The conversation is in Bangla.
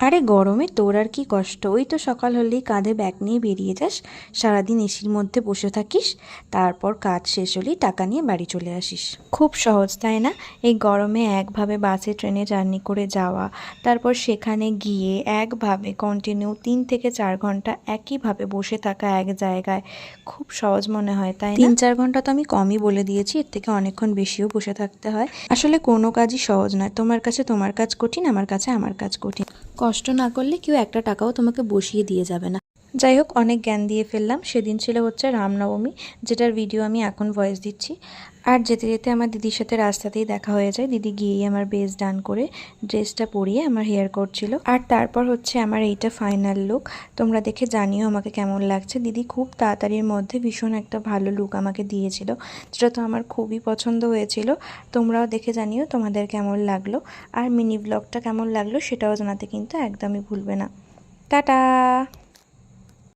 আরে গরমে তোর আর কি কষ্ট, ওই তো সকাল হলেই কাঁধে ব্যাগ নিয়ে বেরিয়ে যাস, সারাদিন এসির মধ্যে বসে থাকিস, তারপর কাজ শেষ হলেই টাকা নিয়ে বাড়ি চলে আসিস। খুব সহজ তাই না? এই গরমে একভাবে বাসে ট্রেনে জার্নি করে যাওয়া, তারপর সেখানে গিয়ে একভাবে কন্টিনিউ 3 থেকে 4 ঘন্টা একইভাবে বসে থাকা এক জায়গায়, খুব সহজ মনে হয় তাই না? 3-4 ঘন্টা তো আমি কমই বলে দিয়েছি, এর থেকে অনেকক্ষণ বেশিও বসে থাকতে হয়। আসলে কোনো কাজই সহজ নয়, তোমার কাছে তোমার কাজ কঠিন, আমার কাছে আমার কাজ কঠিন। কষ্ট না করলে কেউ একটা টাকাও তোমাকে বসিয়ে দিয়ে যাবে না। যাই হোক, অনেক জ্ঞান দিয়ে ফেললাম। সেদিন ছিল হচ্ছে রামনবমী, যেটার ভিডিও আমি এখন ভয়েস দিচ্ছি। আর যেতে যেতে আমার দিদির সাথে রাস্তাতেই দেখা হয়ে যায়। দিদি গিয়েই আমার বেস ডান করে ড্রেসটা পরিয়ে আমার হেয়ার করছিল। আর তারপর হচ্ছে আমার এইটা ফাইনাল লুক। তোমরা দেখে জানিও আমাকে কেমন লাগছে। দিদি খুব তাড়াতাড়ির মধ্যে ভীষণ একটা ভালো লুক আমাকে দিয়েছিল, যেটা তো আমার খুবই পছন্দ হয়েছিল। তোমরাও দেখে জানিও তোমাদের কেমন লাগলো, আর মিনি ব্লগটা কেমন লাগলো সেটাও জানাতে কিন্তু একদমই ভুলবে না। টাটা।